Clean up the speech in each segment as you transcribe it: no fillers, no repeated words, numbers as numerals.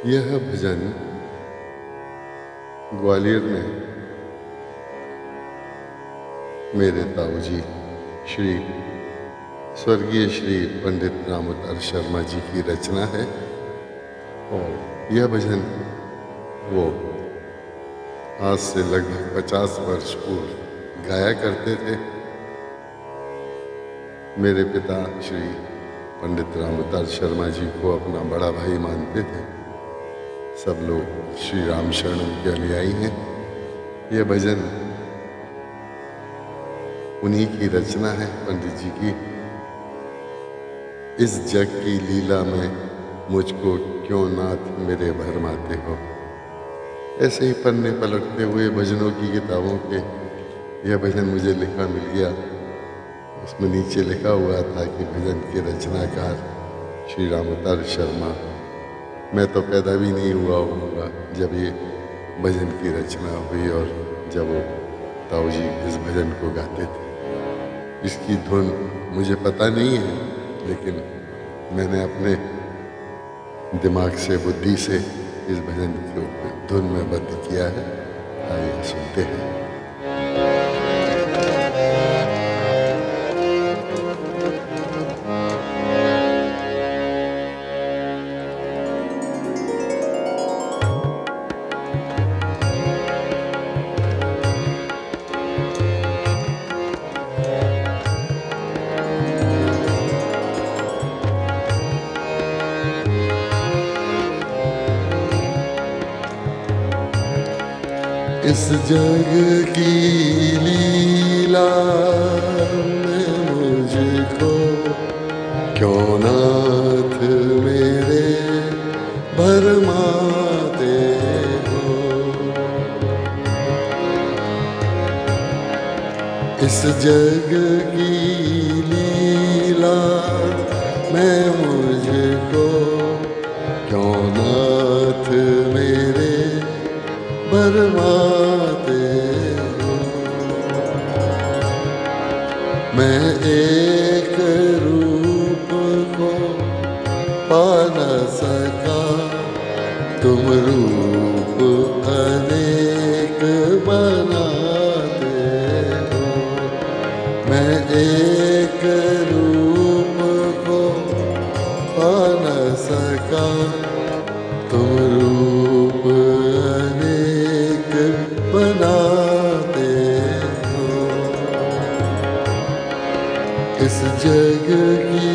यह भजन ग्वालियर में मेरे ताऊजी श्री स्वर्गीय श्री पंडित रामोतर शर्मा जी की रचना है। और यह भजन वो आज से लगभग 50 वर्ष पूर्व गाया करते थे। मेरे पिता श्री पंडित रामोतर शर्मा जी को अपना बड़ा भाई मानते थे। सब लोग श्री राम शरण के अनुयायी हैं। यह भजन उन्हीं की रचना है, पंडित जी की। इस जग की लीला में मुझको क्यों नाथ मेरे भरमाते हो। ऐसे ही पन्ने पलटते हुए भजनों की किताबों के यह भजन मुझे लिखा मिल गया। उसमें नीचे लिखा हुआ था कि भजन के रचनाकार श्री रामोतर शर्मा। मैं तो पैदा भी नहीं हुआ होऊंगा जब ये भजन की रचना हुई और जब वो ताऊजी इस भजन को गाते थे। इसकी धुन मुझे पता नहीं है, लेकिन मैंने अपने दिमाग से, बुद्धि से इस भजन को धुन में बद्ध किया है। आइए सुनते हैं। इस जग की लीला में मुझको क्यों नाथ मेरे भरमाते हो। इस जग की लीला में मुझको क्यों नाथ मेरे भरमाते हो। मैं एक रूप को पा न सका, तुम रूप अनेक बनाते हो। मैं एक रूप को पा न सका, तुम रूप अनेक बनाते हो। इस जग की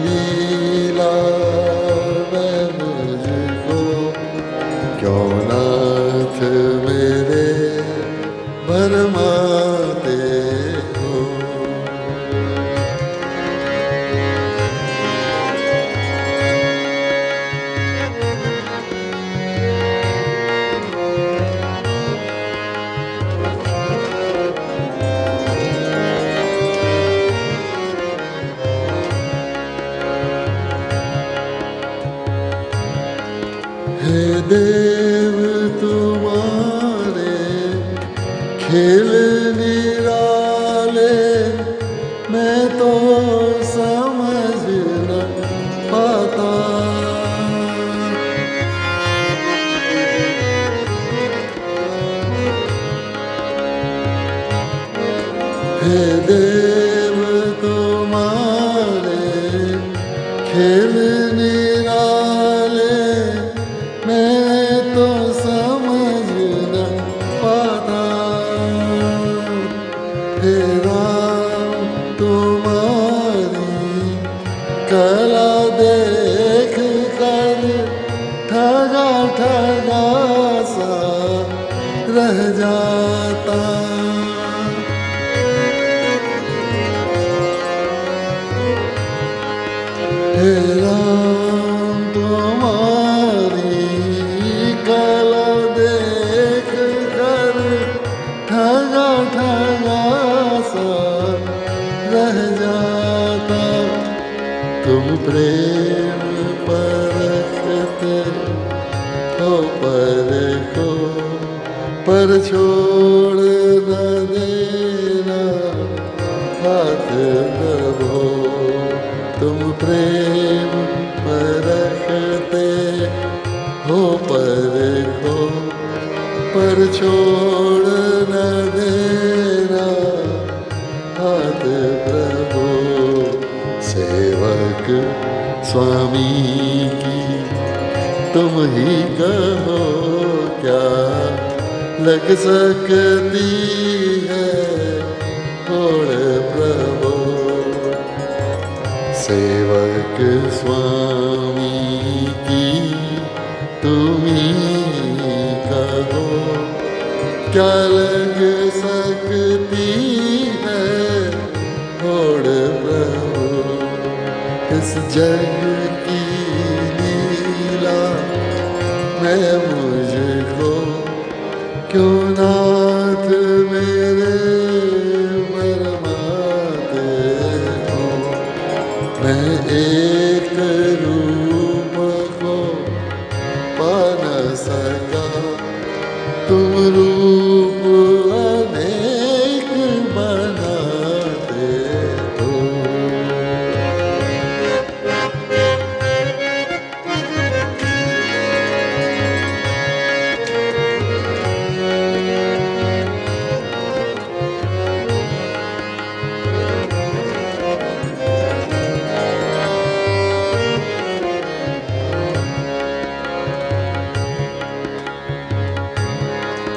लीला में मुझको क्यों नाथ मेरे भरमाते हो। हे देव तुम्हारे खेल निराले, मैं तो समझ न पाता। हे देव तुम्हारे खेल निराले, मैं तो समझ न पाता। हे राम तुम्हारी कला देख कर ठगा ठगा सा रह जाता। हे राम तुम्हारी कला देख कर ठगा ठगा सा रह जाता। तुम प्रेम परखते हो परखो, पर छोड़ न देना हाथ दबो। तुम प्रेम परखते हो छोड़ न देना हाथ प्रभु। सेवक स्वामी की तुम ही कहो क्या लग सकती है होड़ प्रभु। सेवक स्वामी की तुम ही कहो क्या लग सकती है होड़ प्रभु। इस जग की लीला मैं मुझको क्यों नाथ मेरे बरमाते हो। मैं एक रूप को पा न सका तुम रूप अनेक बनाते हो।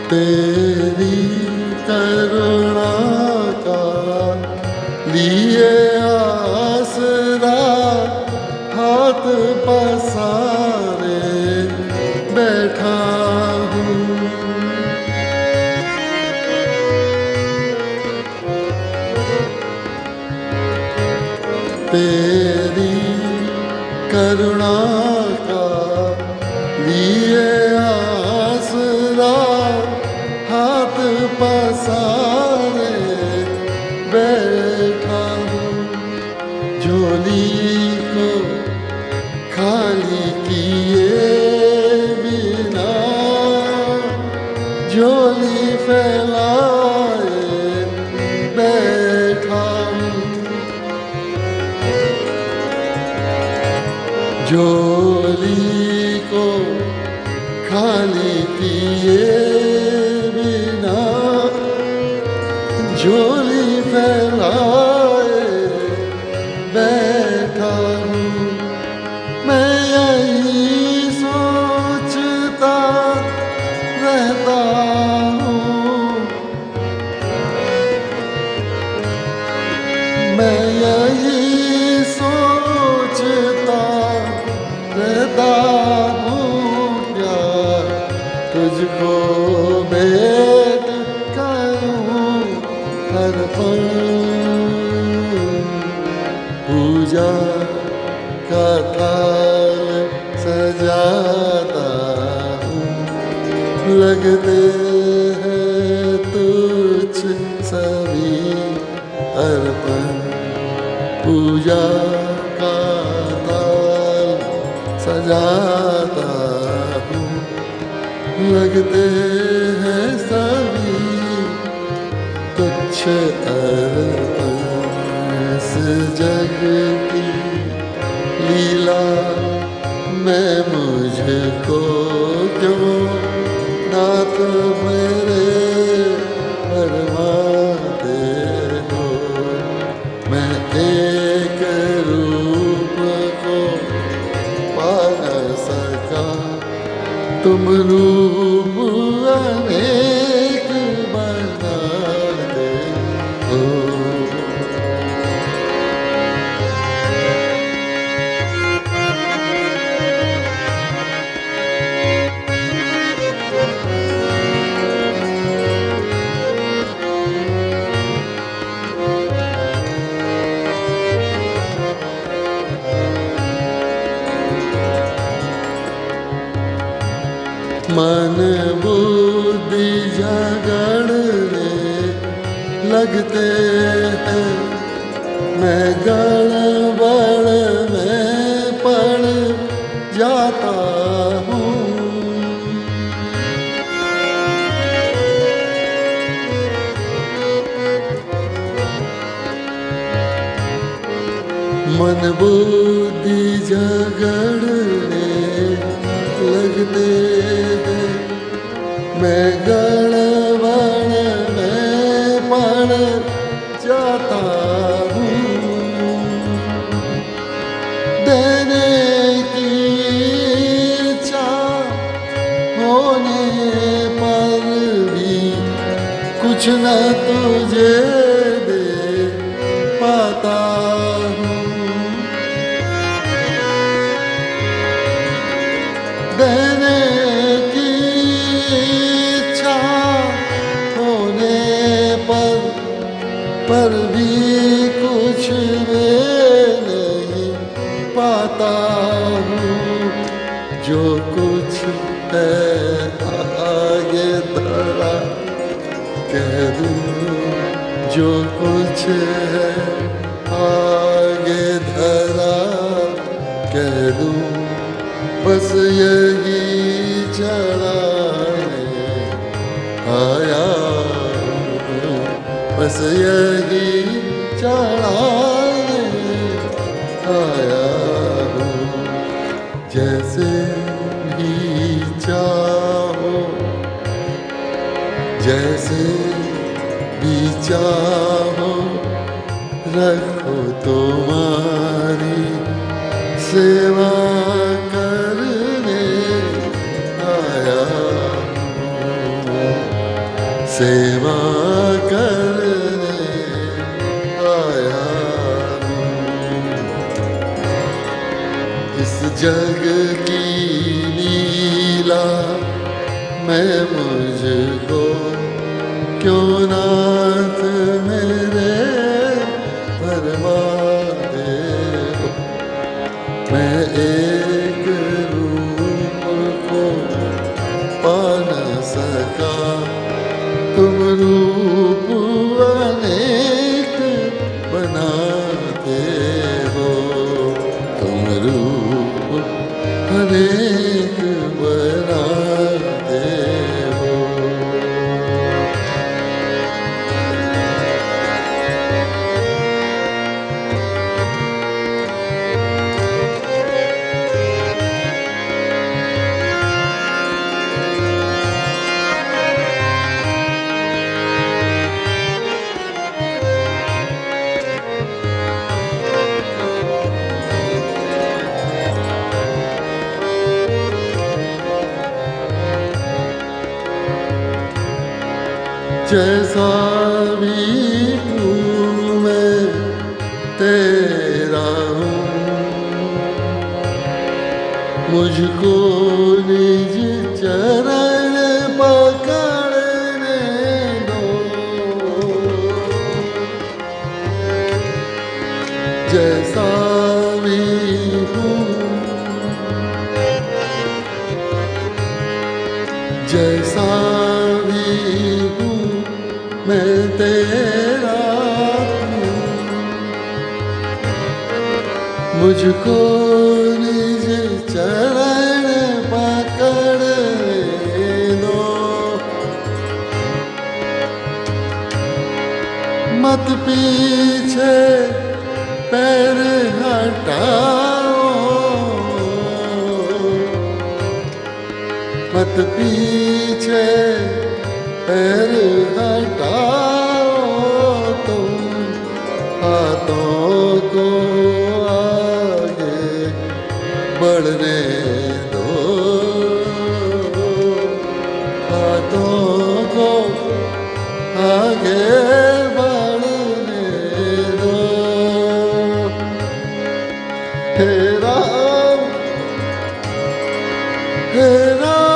तेरी करुणा का लिए आसरा हाथ पसारे बैठा हूँ। तेरी करुणा का लिए आसरा हाथ पसारे बैठा हूँ। झोली को खाली किए बिना झोली फैलाए बैठा हूँ। झोली को खाली किए बिना झोली फैलाए बैठा हूँ। मैं यही सोचता रहता हूँ। मैं यही सोचता रहता हूँ क्या तुझको भेंट करूं हर पल। पूजा का थाल सजाता हूँ लगते हैं तुझ सभी अर्पण। पूजा का थाल सजाता हूँ लगते हैं सभी तुच्छ अर्पण। इस जग की लीला मैं मुझको क्यों नाथ मेरे फरमाते हो। मैं एक रूप को पा न सका तुम रूप अनेक बनाते हो। मन बुद्धि झगड़ने लगते हैं मैं गड़बड़ में पड़ जाता हूँ। मन बुद्धि झगड़ने लगते हैं मैं गड़बड़ में पड़ जाता हूँ। देने की इच्छा होने पर भी कुछ न तुझे दे पाता हूँ। देने की इच्छा होने पर भी कुछ मैं नहीं पाता हूँ। जो कुछ है आगे धरा कह दूँ, जो कुछ है आगे धरा कह दूँ, बस यही चढ़ाने आया हूँ, बस यही चढ़ाने आया हूँ। जैसे भी चाहो, जैसे भी चाहो, रखो तुम्हारी सेवा करने आया हूँ, सेवा करने आया हूँ। इस जग की लीला मैं मुझको क्यों नाथ मेरे फरमा दे हो। मैं एक रूप को पा न सका, तुम रूप अनेक बनाते हो, तुम रूप अनेक बनाते हो। जैसा भी हूँ मैं तेरा हूँ, मुझको निज चरण पकड़ने दो। जैसा भी हूँ, जैसा भी हूँ मैं तेरा हूँ, मुझको निज चरण पकड़ने दो। मत पीछे पैर हटाओ, मत पीछे पैर हटाओ, तुम हाथों को आगे बढ़ने दो, हाथों को आगे बढ़ने दो। हे राम, हे राम,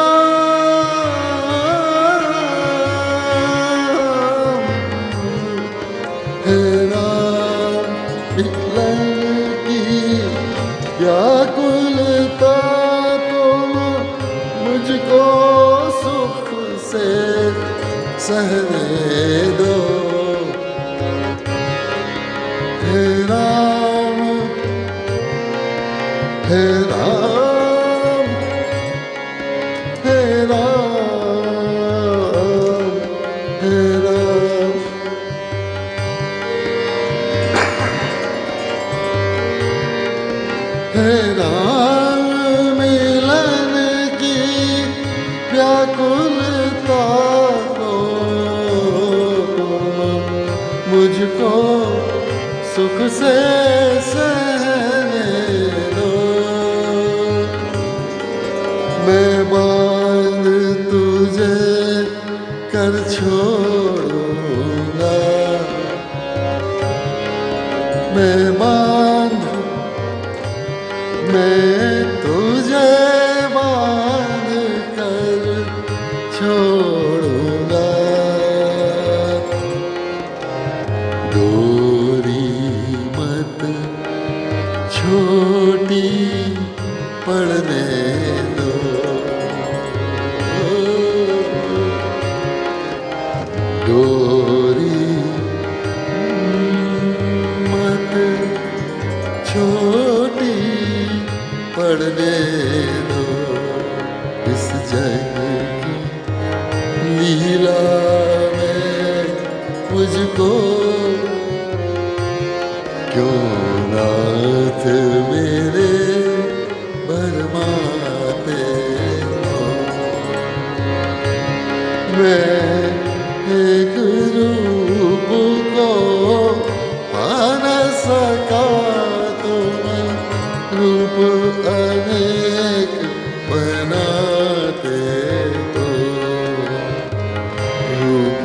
हे राम, मिलन की व्याकुलता तुम मुझको सुख से सहने दो। हे राम, हे राम, हे राम, हे राम। हे राम, मिलन की व्याकुलता मुझको सुख से सहने दो। मैं बांध तुझे कर छोड़ूंगा, मैं तुझे बांध कर छोड़ूंगा। डोरी मत छोटी पड़ने दो, डोरी मत छोटी पड़ने दो। इस जग की लीला में मुझको क्यों नाथ मेरे भरमाते हो। मैं एक रूप को पा न सका तो मैं रूप अनेक बनाते हो, रूप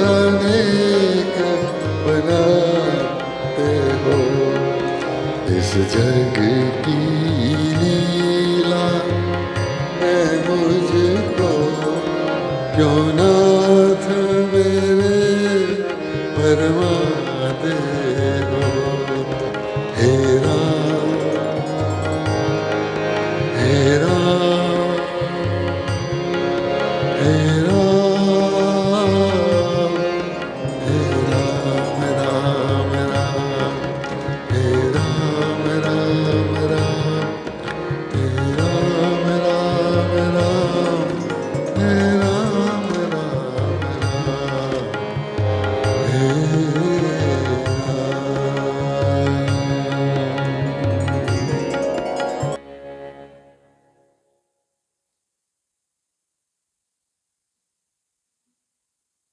अनेक बनाते हो। इस जग की लीला में मुझको क्यों नाथ मेरे भरमाते हो। हे राम, हे राम, हे